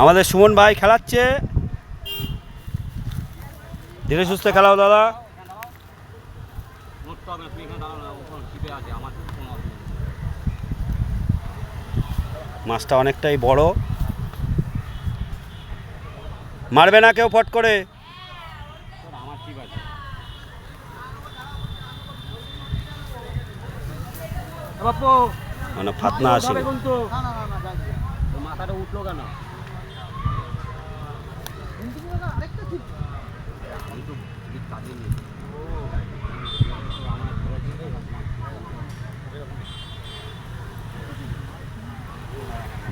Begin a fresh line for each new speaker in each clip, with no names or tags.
আমাদের সুমন ভাই খেলাচ্ছে, ধীরে সুস্থে খেলাও দাদা। মাছটা অনেকটাই বড়, মারবে না কেউ ফট করে। মানে ফাতনা আসে
মাথাটা উঠলো কেন?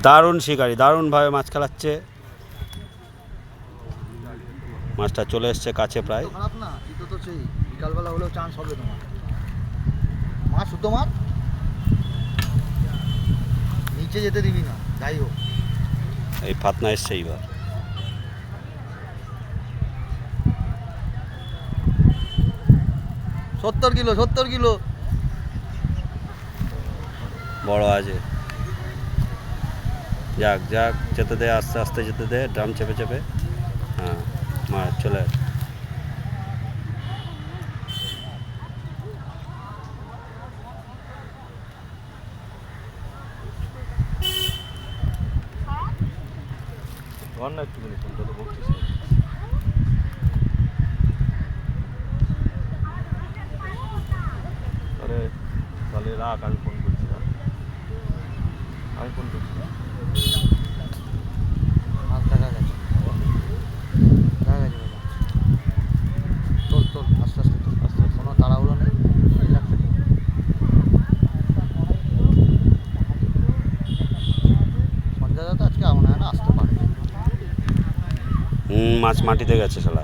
দারুণ শিকারি, দারুণভাবে মাছ খেলাচ্ছে। মাছটা চলে এসছে কাছে প্রায়।
খারাপ না, শীত তো সেই বিকালবেলা হলেও চান্স হবে তোমার। মাছ শুদ্ধ মাছ, নিচে যেতে দিবি না, যাই হোক।
এই ফাতনা এসছে এইবার।
সত্তর কিলো
বড় আছে। যাক যাক, যেতে দে, আস্তে আস্তে যেতে দে, ড্রাম চেপে চেপে। হ্যাঁ, মাছ চলে।
তাহলে রাখ, আমি ফোন করছি। আমি ফোন করছি।
মাছ দেখা গেছে তোল আস্তে আস্তে কোনো তাড়াহুড়ো নেই। সঞ্জয় দা তো আজকে মনে হয় না আসতে পারবে।
মাছ মাটিতে গেছে শালা।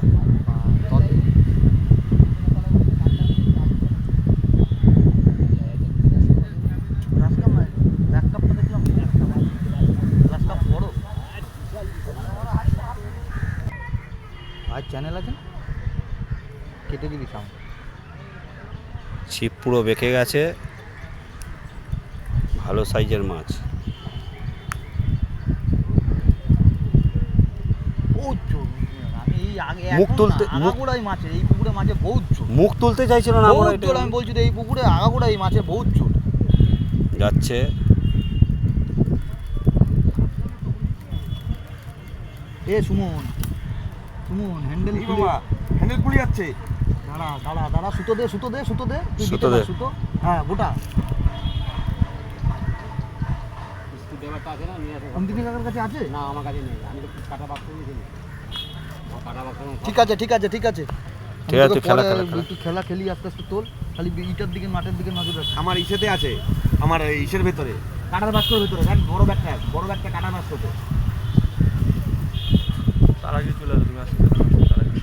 আর চ্যানেল আছে, কেটে দিবি সামনে।
ছিপ পুরো বেঁকে গেছে, ভালো সাইজের মাছ। মুখ তুলতে
এই পুকুরে মাছে বহুত ছোট।
মুখ তুলতে চাইছিল না।
আমি বলছি তো এই পুকুরে আগাগোড়া এই মাছের বহুত ছোট
যাচ্ছে।
এ সুমন হ্যান্ডেল
খুলে যাচ্ছে।
দাঁড়া সুতো দে
সুতো দে।
সুতো, হ্যাঁ গোটা। অন্তিম কাকার কাছে আছে
না, আমার কাছে নেই। আমি তো কাটা বাক্স নিয়ে
ঠিক আছে খেলা খেলি আস্তে আস্তে তোল। খালি ইটার দিকে মাঠের দিকে নজর রাখ।
আমার ইসেতে আছে, আমার ইসের ভেতরে,
কাটার বাক্সের ভেতরে বড় ব্যাগটা কাটার বাক্সতে।
তার আগে চলে আসবে, তুমি আসতে তার আগে চলে আসবে।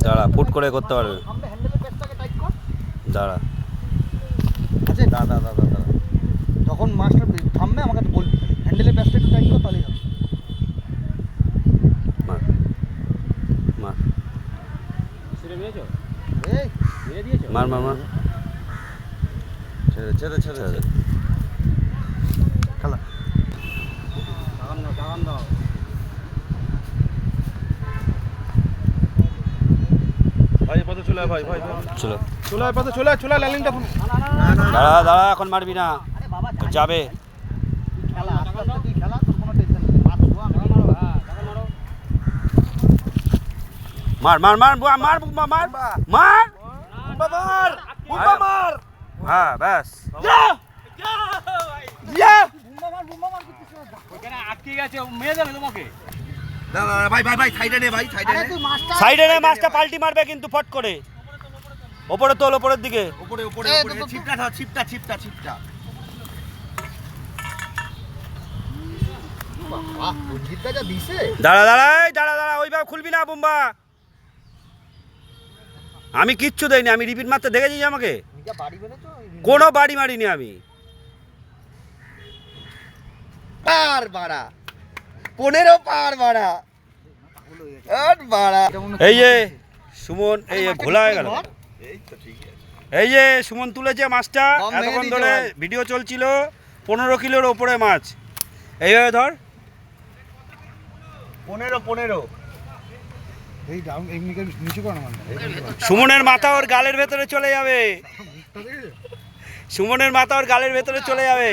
দাঁড়া, ফুট করে করতে পারবে। দাঁড়া,
আছে দাদা যখন মাছটা থামবে আমাকে তো বলবি, হ্যান্ডেলের প্যাচটা একটু টাইট কর, তাহলেই হবে।
মার মার মার মার মার।
ছেড়ে
খেলা
দাও। ভাই পথে চলে ভাই
চলো
চলে পথে চলে লাইনটা।
দাঁড়া, এখন মারবি না, যাবে।
খেলা আস্তে আস্তে তুই খেলা, তোর কোনো টেনশন নেই। মাছ ছোঁয়া
মার। হ্যাঁ ব্যাস।
ভাই সাইডে নে,
সাইডে নে, মাছটা পাল্টি মারবে কিন্তু ফট করে। ওপরে তোল, ওপরের দিকে।
উপরে ছিপটা।
দাঁড়া, ওইভাবে খুলবি না বুম্বা। আমি কিচ্ছু দেইনি, আমি রিপিট মারতে দেখেছিস আমাকে? কোনো বাড়ি মারিনি আমি।
15 পার বাড়া আট বাড়া
এই যে সুমন এই যে ঘোলা হয়ে গেল এই যে সুমন তুলেছে মাছটা
কম ভেঙে
এতক্ষণ
দিয়েছে
ধরে
ভাই।
ভিডিও চলছিল 15 কিলোর ওপরে মাছ এইভাবে ধর
15
এই ডাউন এমনিকে নিচু করো না মানে
সুমনের মাথা ওর গালের ভেতরে চলে যাবে সুমনের মাথা ওর গালের ভেতরে চলে যাবে